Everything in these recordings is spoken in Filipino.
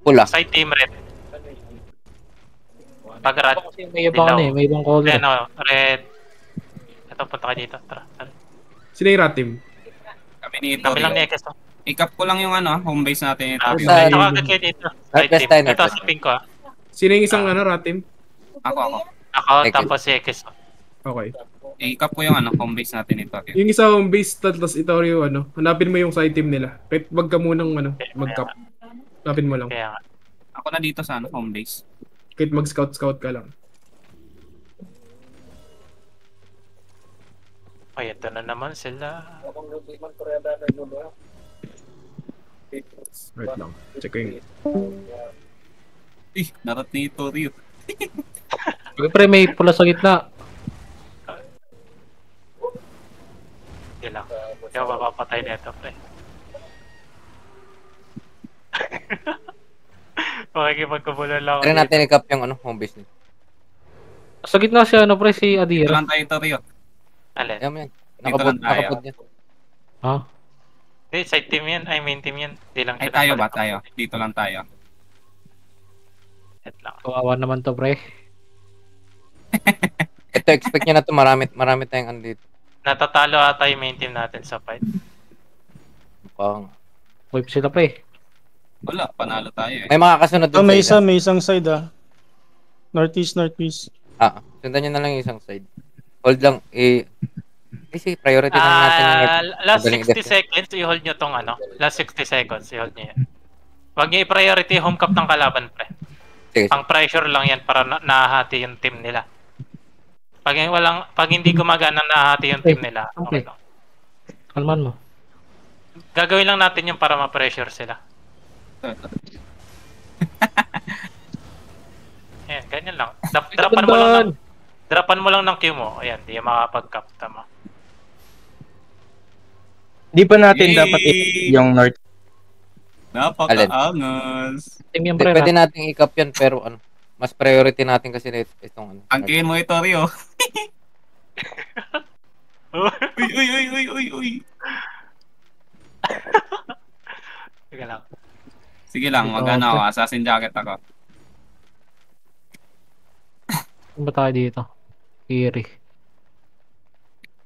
Pula. Side team red. Pag red, May ibang ano eh, may ibang color. ano, red. Ito, punta ka dito. Tara. Sino yung rat team? Kami ni Kami lang ni Itorio. Ekes. I-cap ko lang yung home base natin ito. Dito Sa- ka agad dito. Side Northwest team. tayo, Ito, northwest. sa pink ko. Sino yung isang rat team? Ako. Ako, Ekes. tapos si Ekes. Okay. I-cap ko yung home base natin ito. Yung isa home base, tapos Itorio, hanapin mo yung side team nila. Kahit wag ka munang, mag-cap. Hanapin mo lang. Kaya nga. Ako na dito sa home base. Kahit mag-scout-scout ka lang. Ay, ito na naman sila. Right lang. Check ko yung... Narat ni Itorio. Pre, may pula sa gitna. Hindi lang. Hindi ako mapapatay nito, pre. Makikipagkabulan lang ako Try natin i-cap yung home base niya. Sa gitna siya, pre, si Dito Adira. lang tayo Itorio. Alin? Yan yan. Dito lang tayo. Nakapod niya. Ha? Hindi, side team yan. Ay, main team yan. Hindi lang Ay sila tayo ba balik. tayo? Dito lang tayo. Set lang. Kawawa naman to, pre. Ito, expect niya na to marami tayong dito. Natatalo ata yung main team natin sa fight. Mukhang. Wipe sila, pre. Wala, panalo tayo eh. May makakasunod Oh, doon sa isa. may isang side Northeast. Sundan nyo na lang yung isang side. Hold lang, kasi priority lang natin yung Last magaling 60 i-def. seconds, i-hold nyo tong Last 60 seconds, i-hold nyo yan. Huwag nyo i-priority home cup ng kalaban, pre. Sige, Pang pressure lang yan para nahahati yung team nila. Pag hindi gumagana nahahati yung team nila, okay lang. Kalman mo. Gagawin lang natin yung para ma-pressure sila. Ayan, ganyan lang. Dropan mo lang ng Q mo. Ayan, di makapag-cap. Tama. Di pa natin Yay! dapat yung north. Napaka-angas. Team yan, pre. pwede nating i-cap yan, pero mas priority natin kasi itong Angkin mo Itorio. Uy. Sige lang. Sige lang, mag-ano ako. Assassin jacket ako. Saan ba tayo dito? Kiri.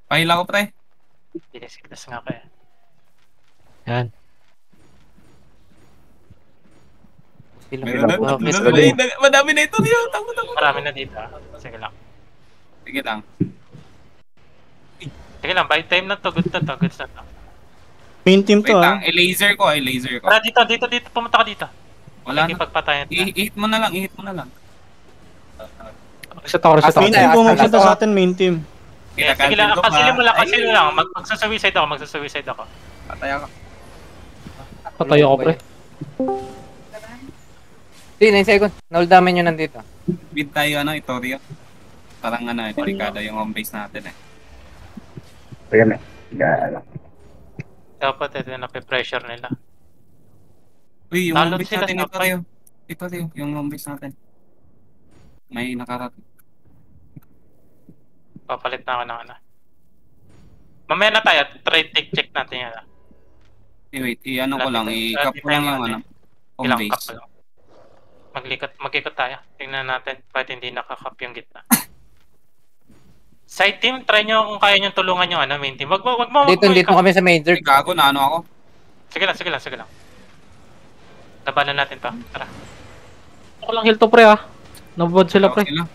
Pahila ko pre. Pinisiglas nga kaya. Yan. Madami na Itorio. Tango. Marami na dito. Sige lang. Sige lang. Sige lang, by time na to. Good na to. Main team Wait to lang, i-laser ko. Tara dito. Pumunta ka dito. Wala na. Pagpatayan na. I-hit mo na lang. Reset ako. Main team pumunta sa atin, main team. Sige lang, kasilin mo lang. Magsasawiside ako. Patay ako. Patay ako, pre. Hindi, 9 seconds. Nauldamin nyo nandito. Bid tayo Itorio. Parang delikado yung home base natin eh. Dapat ito na pressure nila. Uy, yung Talo home base sila natin sa Itorio, yung home base natin. May nakarat. Papalit na ako ng Mamaya na tayo. Try check natin yan. Wait, i-ano ko lang. I-cap ko lang yung home Ilang base. cup lang. Mag-ikot tayo. Tingnan natin. Bakit hindi nakakap yung gitna. Side team, try nyo kung kaya nyo tulungan yung main team. Wag mo. Dito kami sa major. Ay, gago na ako. Sige lang. Labanan natin to. Tara. Ako lang heal to, pre, ah. Nababad sila, pre. Sila.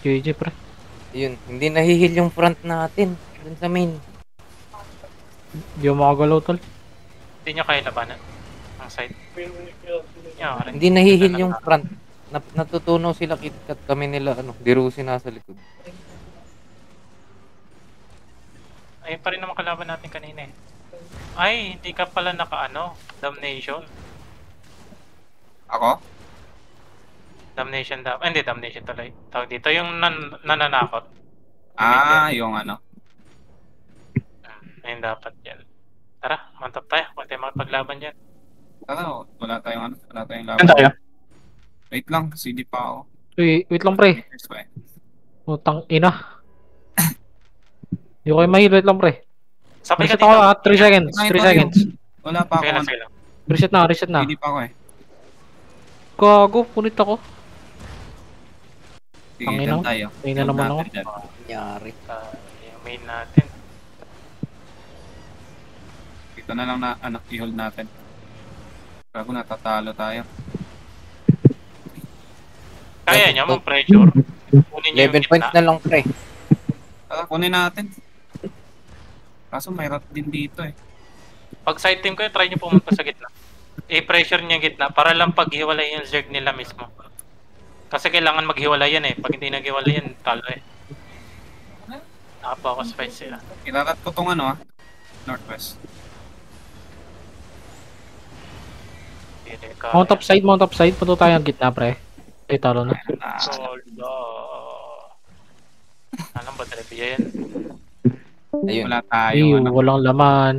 GG, pre. Yun, hindi nahihil yung front natin. Dun sa main. Hindi ako makagalaw, tol. Hindi nyo kaya labanan. Ang side. Hindi nahihil yung front. Natutunaw sila kitkat kami nila dirusin nasa likod. Ayun pa rin naman kalaban natin kanina eh. Ay, hindi ka pala Damnation. Ako? Damnation hindi, Damnation tuloy. Tawag dito, yung nananakot. Yung Ayun dapat yan. Tara, mantap tayo. Kung tayo makapaglaban dyan. Wala tayong Saan laban. tayo? Wait lang, CD pa ako. Wait lang, pre. Utang ina. Hindi ko kayo mahil. Wait lang, pre. Sabay ka Reset dito. ako, 3 seconds. 3 seconds. Wala pa ako. Sige lang. Reset na. CD pa ako eh. Gago, punit ako. Sige, Tangina. dyan tayo. Tingnan Hold naman natin dyan. Nangyari. Yung main natin. Dito na lang na, i-hold natin. Bago natatalo tayo. Kaya niya mong pressure. Kunin niyo yung 11 points gitna. na lang, pre. Tara, kunin natin. Kaso may rat din dito eh. Pag side team kayo, try niyo pumunta sa gitna. I-pressure niyo yung gitna para lang paghiwalay yung Zerg nila mismo. Kasi kailangan maghiwalay yan eh. Pag hindi naghiwalay yan, talo eh. Nakapokus fight sila. Irarat ko tong northwest. Hindi ka. Mount up side. Punto tayo ang gitna, pre. Ay, talo na. Soldo. Anong ba trivia yan? Ayun. Wala tayo, Ay, walang laman.